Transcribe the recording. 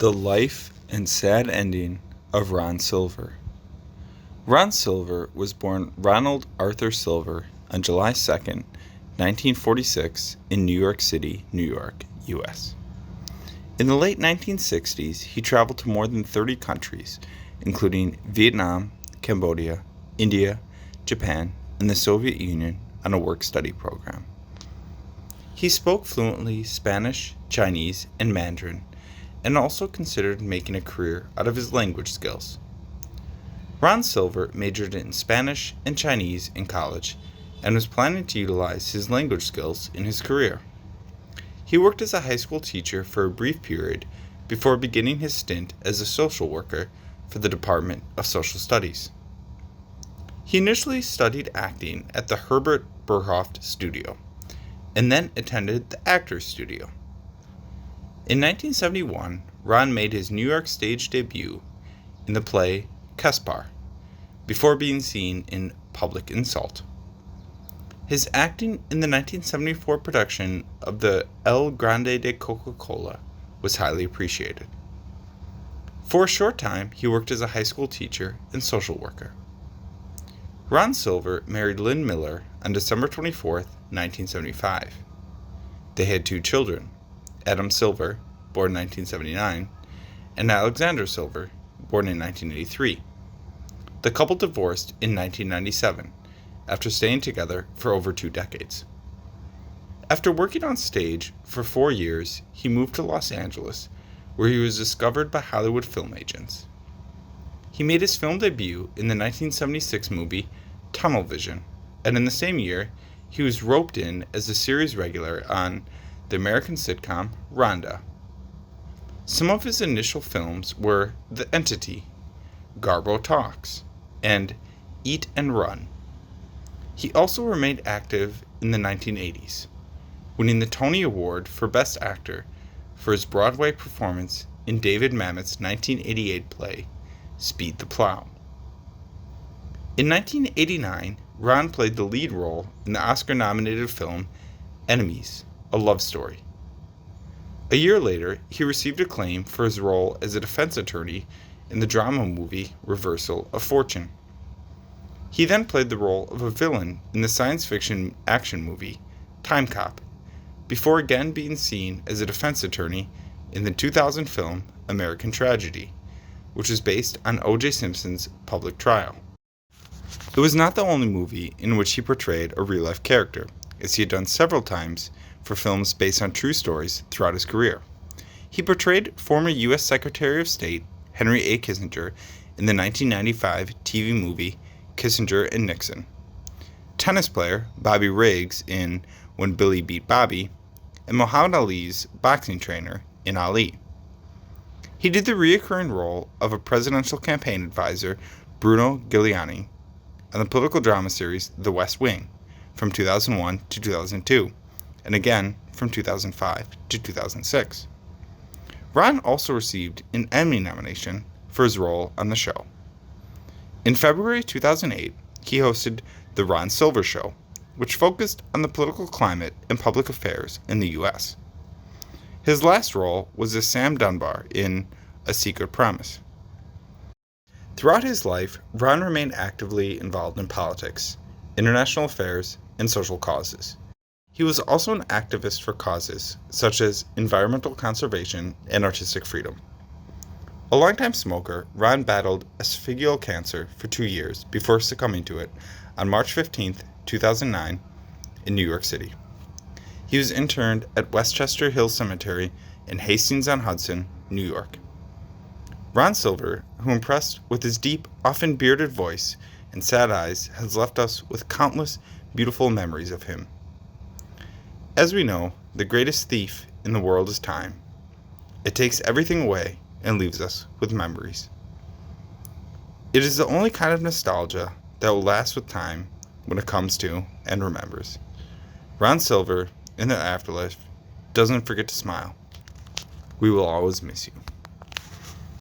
The life and sad ending of Ron Silver. Ron Silver was born Ronald Arthur Silver on July 2nd, 1946 in New York City, New York, U.S. In the late 1960s, he traveled to more than 30 countries, including Vietnam, Cambodia, India, Japan, and the Soviet Union on a work-study program. He spoke fluently Spanish, Chinese, and Mandarin, and also considered making a career out of his language skills. Ron Silver majored in Spanish and Chinese in college and was planning to utilize his language skills in his career. He worked as a high school teacher for a brief period before beginning his stint as a social worker for the Department of Social Studies. He initially studied acting at the Herbert Berhoft Studio and then attended the Actors Studio. In 1971, Ron made his New York stage debut in the play Caspar, before being seen in Public Insult. His acting in the 1974 production of the El Grande de Coca-Cola was highly appreciated. For a short time, he worked as a high school teacher and social worker. Ron Silver married Lynn Miller on December 24, 1975. They had 2 children, Adam Silver, born 1979, and Alexander Silver, born in 1983. The couple divorced in 1997, after staying together for over 2 decades. After working on stage for 4 years, he moved to Los Angeles, where he was discovered by Hollywood film agents. He made his film debut in the 1976 movie Tunnel Vision, and in the same year, he was roped in as a series regular on the American sitcom Rhonda. Some of his initial films were The Entity, Garbo Talks, and Eat and Run. He also remained active in the 1980s, winning the Tony Award for Best Actor for his Broadway performance in David Mamet's 1988 play, Speed the Plow. In 1989, Ron played the lead role in the Oscar-nominated film Enemies, a Love Story. A year later, he received acclaim for his role as a defense attorney in the drama movie Reversal of Fortune. He then played the role of a villain in the science fiction action movie Time Cop, before again being seen as a defense attorney in the 2000 film American Tragedy, which was based on O.J. Simpson's public trial. It was not the only movie in which he portrayed a real-life character, as he had done several times for films based on true stories throughout his career. He portrayed former U.S. Secretary of State Henry A. Kissinger in the 1995 TV movie Kissinger and Nixon, tennis player Bobby Riggs in When Billy Beat Bobby, and Muhammad Ali's boxing trainer in Ali. He did the recurring role of a presidential campaign advisor, Bruno Giuliani, on the political drama series The West Wing from 2001 to 2002, and again from 2005 to 2006. Ron also received an Emmy nomination for his role on the show. In February 2008, he hosted The Ron Silver Show, which focused on the political climate and public affairs in the U.S. His last role was as Sam Dunbar in A Secret Promise. Throughout his life, Ron remained actively involved in politics, international affairs, and social causes. He was also an activist for causes such as environmental conservation and artistic freedom. A longtime smoker, Ron battled esophageal cancer for 2 years before succumbing to it on March 15, 2009, in New York City. He was interned at Westchester Hills Cemetery in Hastings-on-Hudson, New York. Ron Silver, who impressed with his deep, often bearded voice and sad eyes, has left us with countless beautiful memories of him. As we know, the greatest thief in the world is time. It takes everything away and leaves us with memories. It is the only kind of nostalgia that will last with time when it comes to and remembers. Ron Silver, in the afterlife, doesn't forget to smile. We will always miss you.